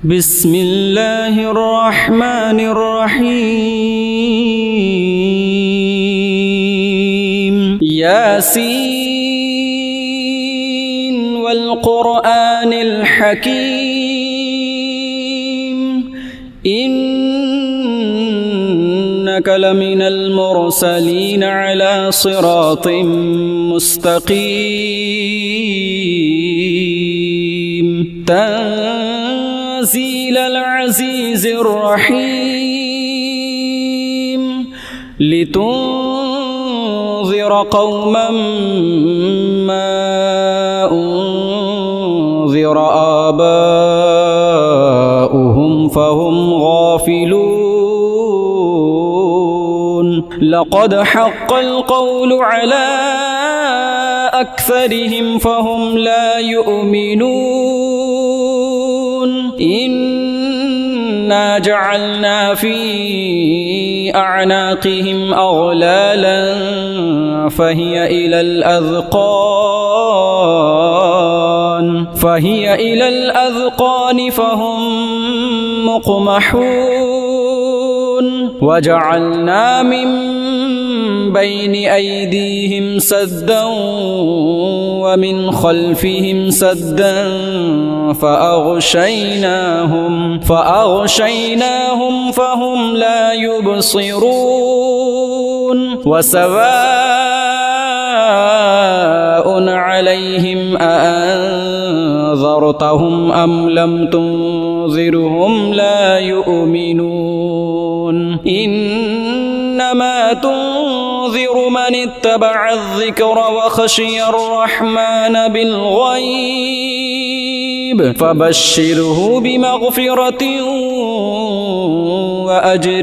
بسم الله الرحمن الرحيم ياسين والقرآن الحكيم إنك لمن المرسلين على صراط مستقيم تنزيل العزيز الرحيم لتنذر قوما ما أنذر آباؤهم فهم غافلون لقد حق القول على أكثرهم فهم لا يؤمنون إنا جعلنا في أعناقهم أغلالا فهي إلى الأذقان فهم مقمحون وجعلنا من بين أيديهم سدا ومن خلفهم سدا فأغشيناهم فهم لا يبصرون وسواء عليهم أأنذرتهم أم لم تنذرهم لا يؤمنون إنما تنذر من اتبع الذكر وخشي الرحمن بالغيب فبشره بمغفرة وأجر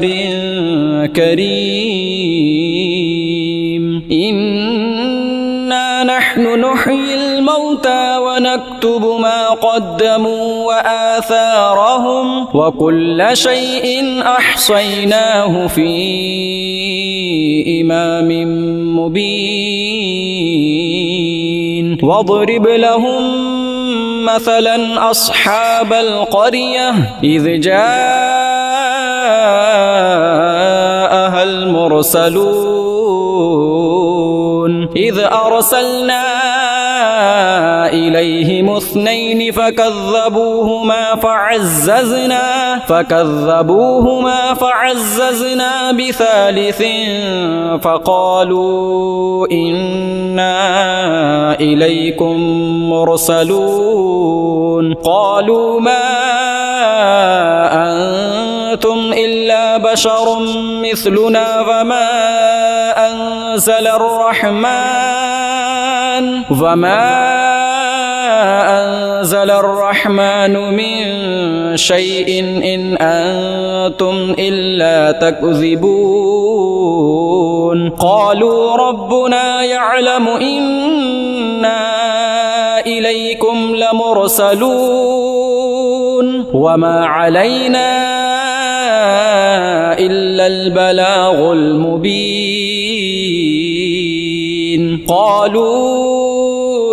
كريم إنا نحن نحيي الموتى ونكتب ما قدموا وآثارهم وكل شيء أحصيناه في إمام مبين واضرب لهم مثلا أصحاب القرية إذ جاءها المرسلون إذ أرسلنا إليهم اثنين فكذبوهما فعززنا بثالث فقالوا إنا إليكم مرسلون قالوا ما أنتم إلا بشر مثلنا وما أنزل الرحمن من شيء إن أنتم إلا تكذبون قالوا ربنا يعلم إنا إليكم لمرسلون وما علينا إلا البلاغ المبين قالوا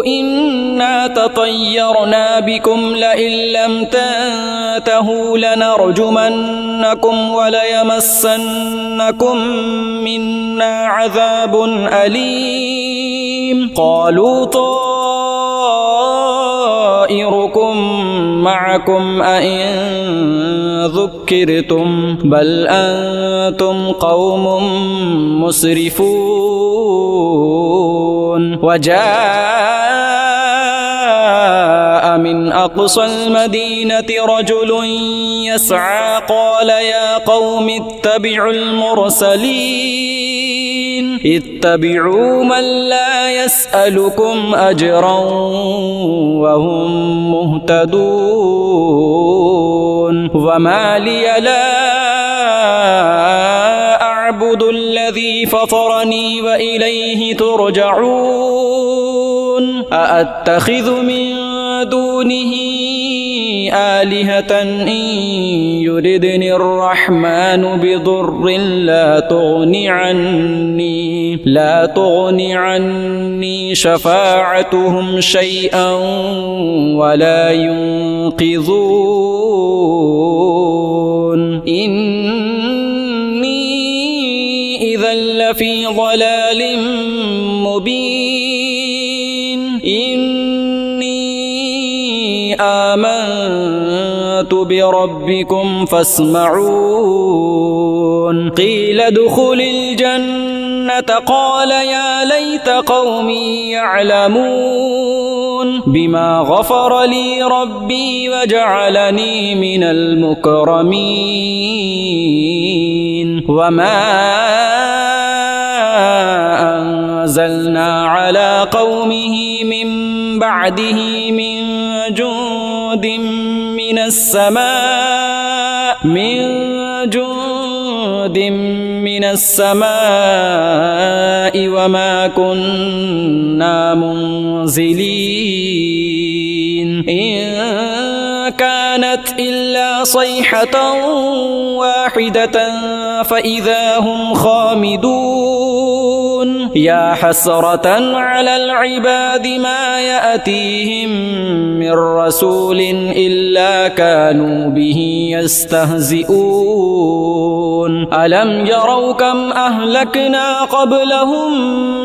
إنا تطيرنا بكم لئن لم تنتهوا لنرجمنكم وليمسنكم منا عذاب أليم قالوا طائركم معكم أئن ذكرتم بل أنتم قوم مسرفون وجاء من أقصى المدينة رجل يسعى قال يا قوم اتبعوا المرسلين اتبعوا من لا يسألكم أجرا وهم مهتدون وما لي لا أعبد الذي فطرني وإليه ترجعون أأتخذ من دونه آلهة إن يردني الرحمن بضر لا تغني عني شفاعتهم شيئا ولا ينقذون لفي ضلال مبين إني آمنت بربكم فاسمعون قيل ادخل الجنة قال يا ليت قومي يعلمون بما غفر لي ربي وجعلني من المكرمين وما أنزلنا على قومه من بعده من جند من السماء وما كنا منزلين إن كانت إلا صيحة واحدة فإذا هم خامدون يا حسرة على العباد ما يأتيهم من رسول إلا كانوا به يستهزئون ألم يروا كم أهلكنا قبلهم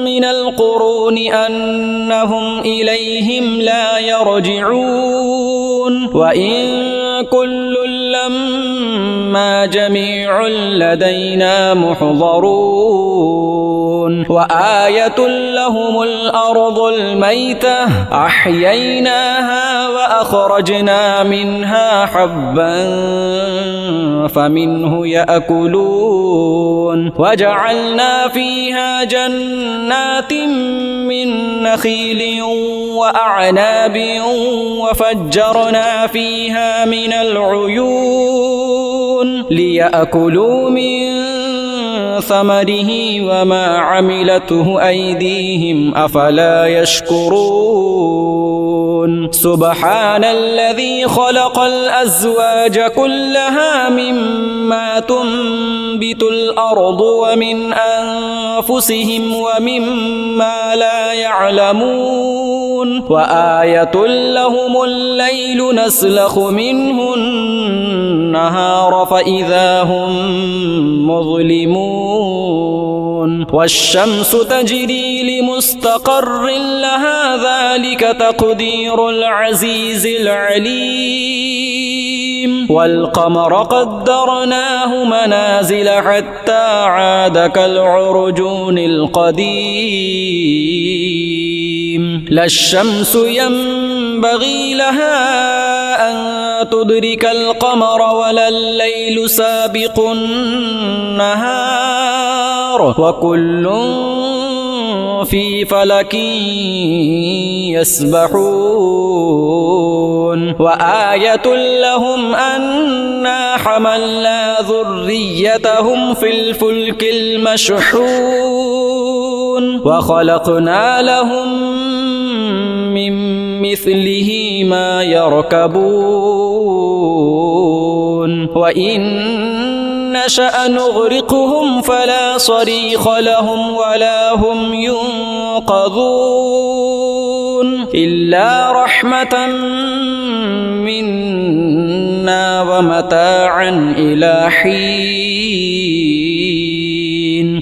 من القرون أنهم إليهم لا يرجعون وإن كل لما جميع لدينا محضرون وآية لهم الأرض الميتة أحييناها وأخرجنا منها حبا فمنه يأكلون وجعلنا فيها جنات من نخيل وأعناب وفجرنا فيها من العيون ليأكلوا من ثمره وما عملته أيديهم أفلا يشكرون سبحان الذي خلق الأزواج كلها مما تنبت الأرض ومن أنفسهم ومما لا يعلمون وآية لهم الليل نسلخ منه النهار فإذا هم مظلمون والشمس تجري لمستقر لها ذلك تقدير العزيز العليم والقمر قدرناه منازل حتى عاد كالعرجون القديم لا الشمس ينبغي لها أن تدرك القمر ولا الليل سابق النهار وكل في فلك يسبحون وآية لهم أنا حملنا ذريتهم في الفلك المشحون وخلقنا لهم من مثله ما يركبون وإن نشأ نغرقهم فلا صريخ لهم ولا هم ينقذون إلا رحمة منا ومتاعا إلى حين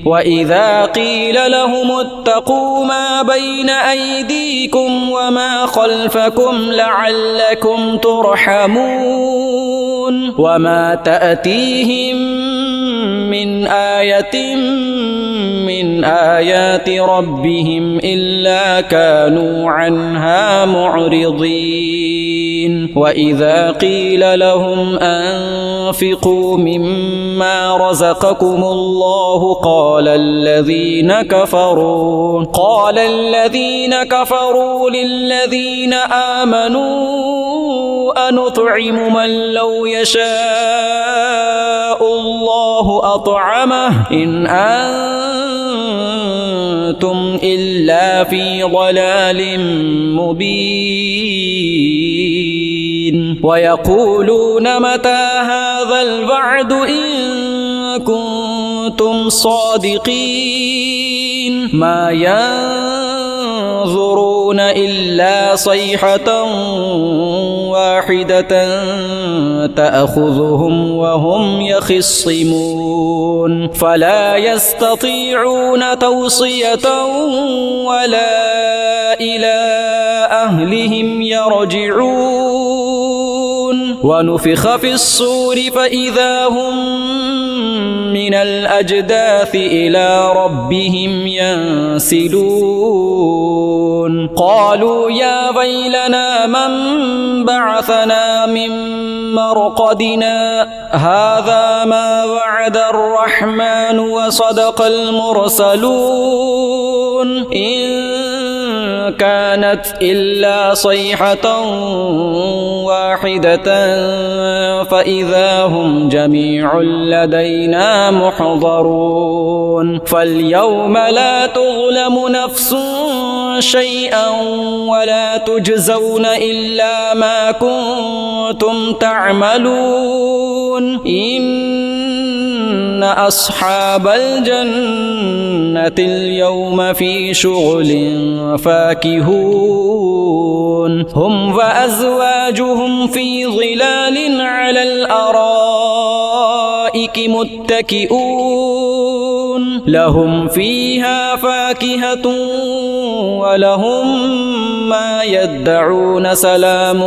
وإذا قيل لهم اتقوا ما بين أيديكم وما خلفكم لعلكم ترحمون وما تأتيهم من آية من آيات ربهم إلا كانوا عنها معرضين وإذا قيل لهم أنفقوا مما رزقكم الله قال الذين كفروا للذين آمنوا أنطعم من لو يشاء الله أطعمه إن أنتم إلا في ضلال مبين ويقولون متى هذا الوعد إن كنتم صادقين ما ينظرون إلا صيحة واحدة تأخذهم وهم يخصمون فلا يستطيعون توصية ولا إلى أهلهم يرجعون ونفخ في الصور فإذا هم من الأجداث إلى ربهم ينسلون قالوا يا ويلنا من بعثنا من مرقدنا هذا ما وعد الرحمن وصدق المرسلون إن كانت إلا صيحة واحدة فإذا هم جميع لدينا محضرون فاليوم لا تظلم نفس شيئا ولا تجزون إلا ما كنتم تعملون إن أصحاب الجنة اليوم في شغل فاكهون هم وأزواجهم في ظلال على الأرائك متكئون لهم فيها فاكهة ولهم ما يدعون سلام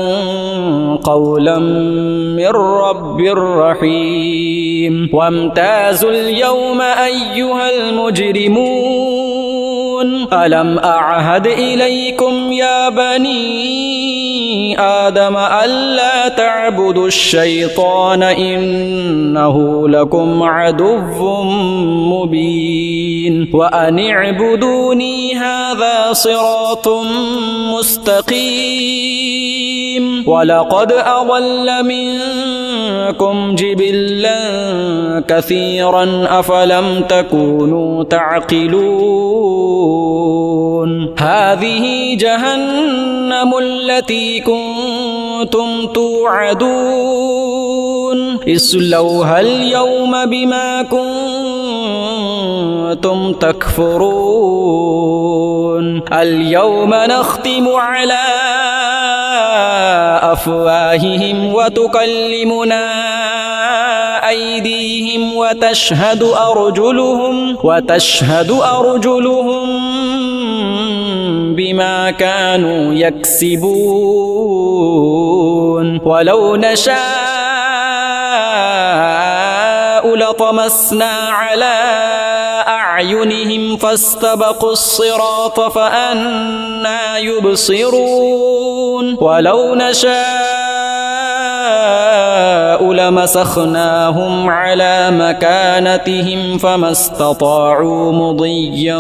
قولا من رب رحيم وامتازوا اليوم أيها المجرمون ألم أعهد إليكم يا بني آدم ألا تعبدوا الشيطان إنه لكم عدو مبين وأن اعبدوني هذا صراط مستقيم ولقد أضل منكم جبلا كثيرا أفلم تكونوا تعقلون هذه جهنم التي كنتم توعدون اصلوها اليوم بما كنتم تكفرون اليوم نختم على أفواههم وتكلمنا أيديهم وتشهد أرجلهم بما كانوا يكسبون ولو نشاء لطمسنا على أعينهم فاستبقوا الصراط فأنى يبصرون ولو نشاء لمسخناهم على مكانتهم فما استطاعوا مضيا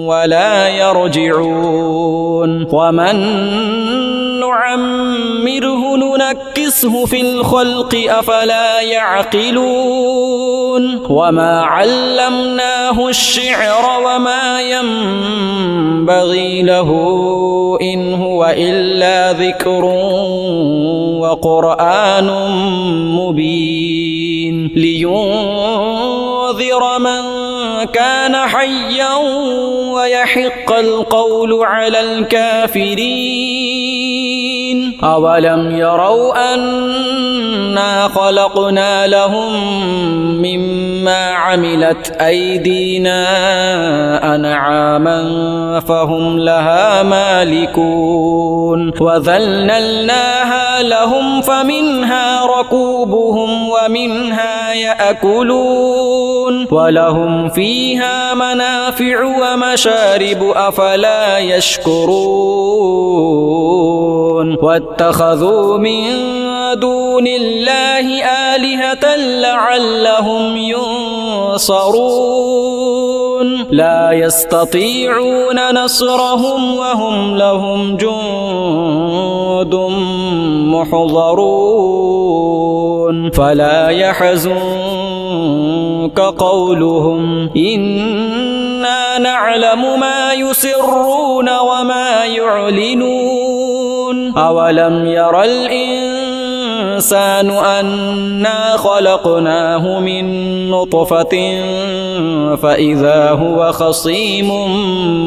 ولا يرجعون ومن نعمره ننكسه في الخلق أفلا يعقلون وما علمناه الشعر وما ينبغي له إن هو إلا ذكر وقرآن مبين لينذر من كان حيا ويحق القول على الكافرين أولم يروا أنا خلقنا لهم مما عملت أيدينا أنعاما فهم لها مالكون وذللناها لهم فمنها ركوبهم ومنها يأكلون ولهم فيها منافع ومشارب أفلا يشكرون واتخذوا من دون الله آلهة لعلهم ينصرون لا يستطيعون نصرهم وهم لهم جند محضرون فلا يحزنك قولهم إنا نعلم ما يسرون وما يعلنون أولم ير الإنسان الإنسان أنا خلقناه من نطفة فإذا هو خصيم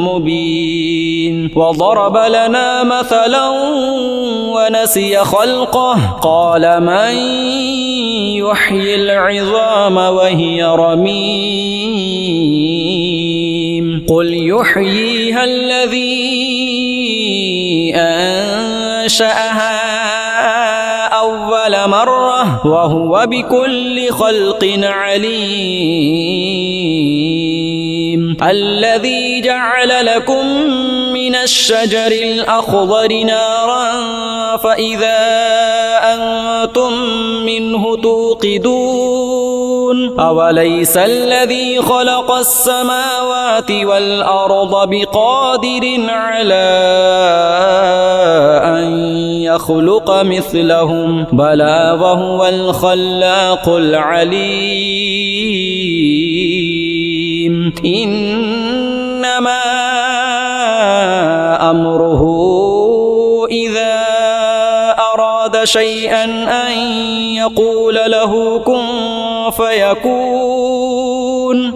مبين وضرب لنا مثلا ونسي خلقه قال من يحيي العظام وهي رميم قل يحييها الذي أنشأها أول مرة وهو بكل خلق عليم الذي جعل لكم من الشجر الأخضر نارا فإذا أنتم منه توقدون أوليس الذي خلق السماوات والأرض بقادر على أن يخلق مثلهم بلى وهو الخلاق العليم إنما أمره إذا أراد شيئا أن يقول له كن فيكون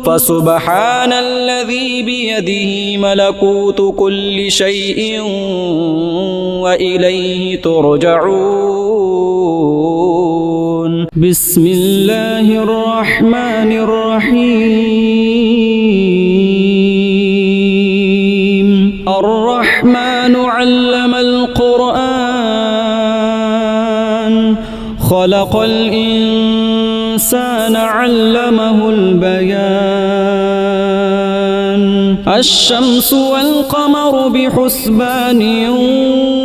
فسبحان الذي بيده ملكوت كل شيء وإليه ترجعون بسم الله الرحمن الرحيم الرحمن علم القرآن خلق الإنسان علمه البيان الشمس والقمر بحسبان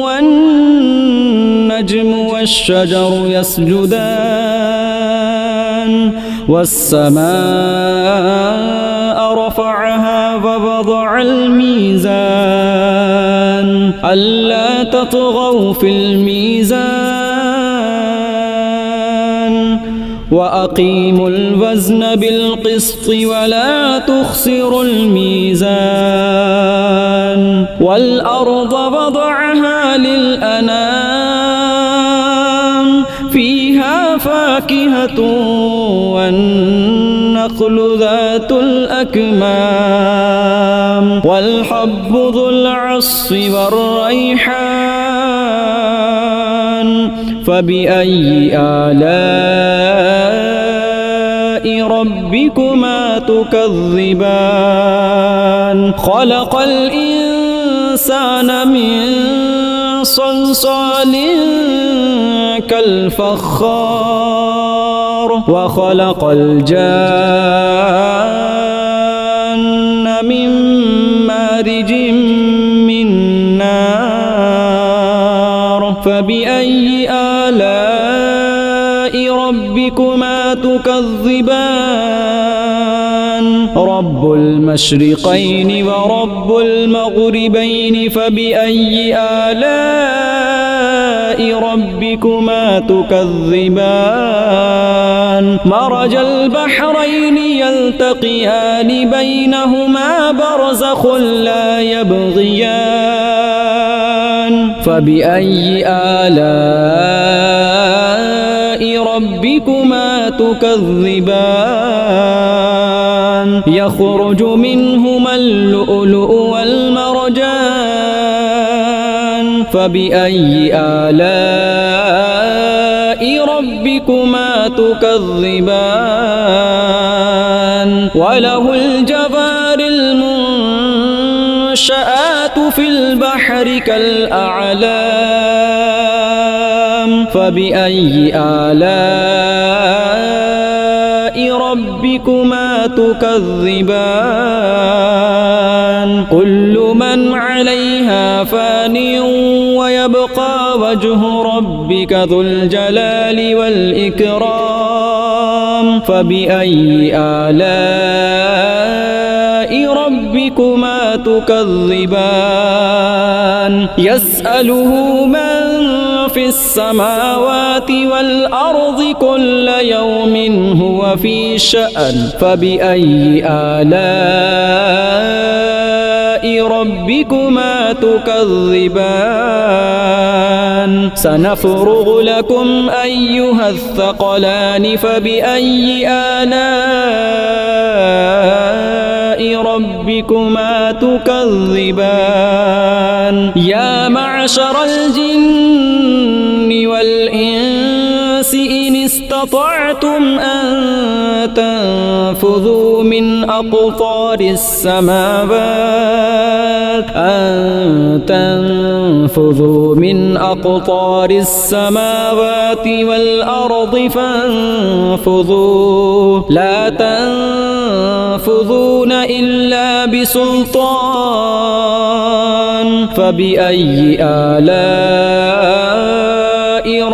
والنجم والشجر يسجدان والسماء رفعها ووضع الميزان ألا تطغوا في الميزان وأقيموا الوزن بالقسط ولا تخسروا الميزان والأرض وضعها للأنام فيها فاكهة والنخل ذات الأكمام والحب ذو العصف والريحان فبأي آلاء ربكما تكذبان خلق الإنسان من صلصال كالفخار وخلق الجان من مارج من نار فبأي آلاء ربكما تكذبان رب المشرقين ورب المغربين فبأي آلاء ربكما تكذبان مرج البحرين يلتقيان بينهما برزخ لا يبغيان فبأي آلاء ربكما تكذبان يخرج منهما اللؤلؤ والمرجان فبأي آلاء ربكما تكذبان وله الجوار المنشآت في البحر كالأعلام فبأي آلاء ربكما تكذبان كل من عليها فان ويبقى وجه ربك ذو الجلال والإكرام فبأي آلاء ربكما تكذبان يسأله من في السماوات والأرض كل يوم هو في شأن فبأي آلاء ربكما تكذبان سنفرغ لكم أيها الثقلان فبأي آلاء ربكما تكذبان يا معشر الجن والإنس إن استطعتم أن تنفذوا من أقطار السماوات والأرض فانفذوا لا تنفذون إلا بسلطان فبأي آلاء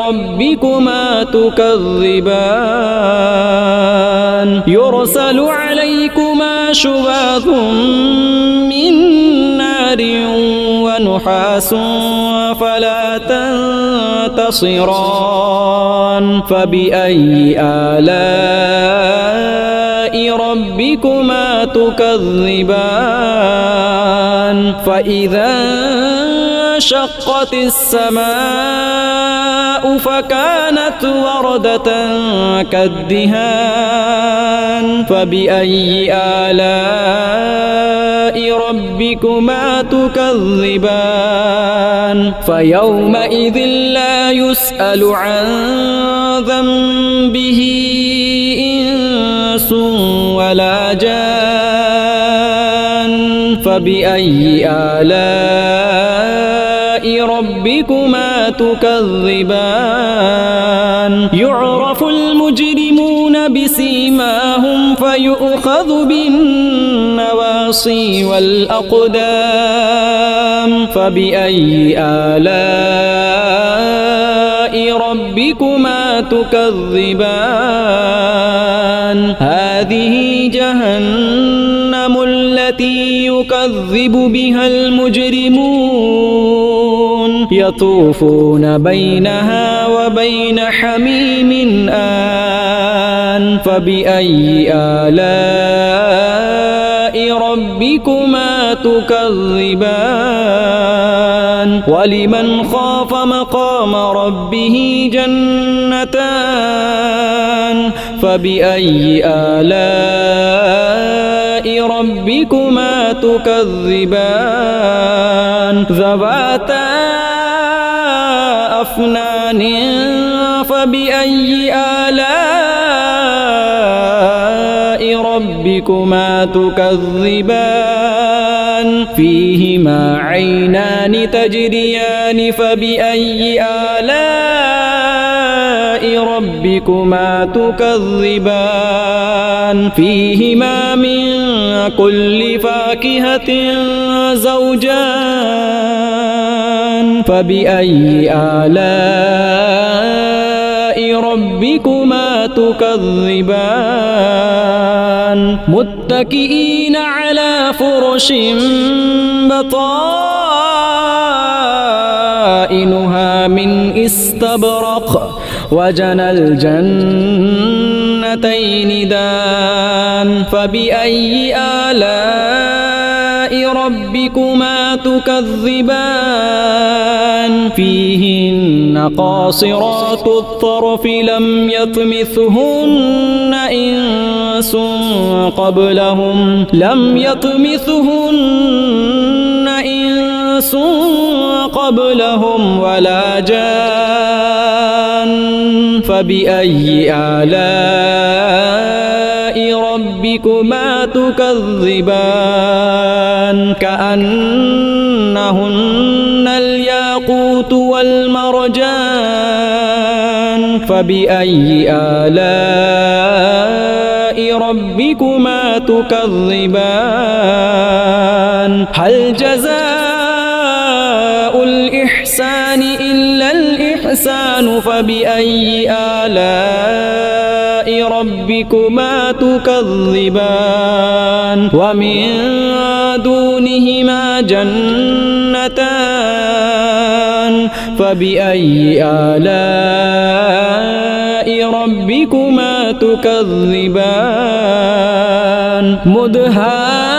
ربكما تكذبان يرسل عليكما شواظ من نار ونحاس فلا تنتصران فبأي آلاء ربكما تكذبان فإذا انشقت السماء فكانت وردة كالدهان فبأي آلاء ربكما تكذبان فيومئذ لا يسأل عن ذنبه إنس ولا جان فبأي آلاء ربكما تكذبان يعرف المجرمون بسيماهم فيؤخذ بالنواصي والأقدام فبأي آلاء ربكما تكذبان هذه جهنم التي يكذب بها المجرمون يطوفون بينها وبين حميم آن فبأي آلاء ربكما تكذبان ولمن خاف مقام ربه جنتان فبأي آلاء ربكما تكذبان ذواتا أفنان فبأي آلاء ربكما تكذبان فيهما عينان تجريان فبأي آلاء ربكما تكذبان فيهما من كل فاكهة زوجان فبأي آلاء ربكما تكذبان متكئين على فرش بطائنها من استبرق وجنى الجنتين دان فبأي آلاء ربكما تكذبان فيهن قاصرات الطرف لم يطمثهن إنس قبلهم ولا جان فبأي آلاء ربكما تكذبان كأنهن الياقوت والمرجان فبأي آلاء ربكما تكذبان هل جزاء الإحسان إلا الإحسان فبأي آلاء ربكما تكذبان ومن دونهما جنتان فبأي آلاء ربكما تكذبان مدهامتان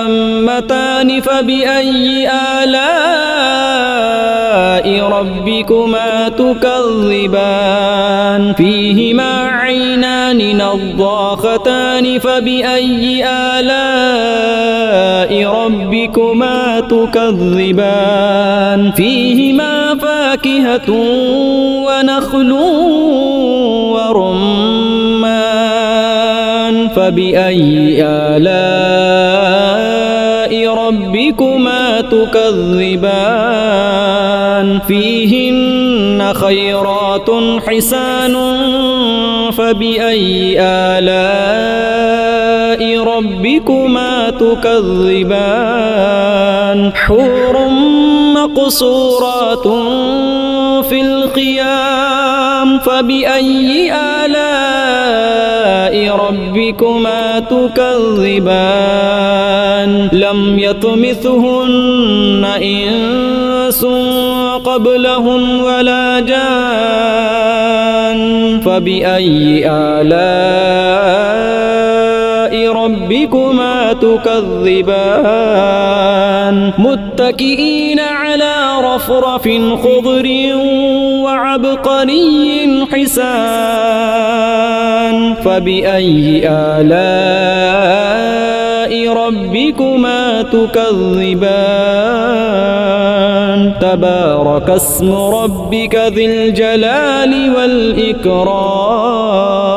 هامتان فبأي آلاء ربكما تكذبان فيهما عينان نضاختان فبأي آلاء ربكما تكذبان فيهما فاكهة ونخل ورمان فبأي آلاء ربكما تكذبان فيهن خيرات حسان فبأي آلاء ربكما تكذبان حور مقصورات في الخيام فبأي آلاء ربكما تكذبان لم يطمثهن إنس قبلهم ولا جان فبأي آلاء ربكما تكذبان متكئين على رفرف خضر وعبقري حسان فبأي آلاء ربكما تكذبان تبارك اسم ربك ذي الجلال والإكرام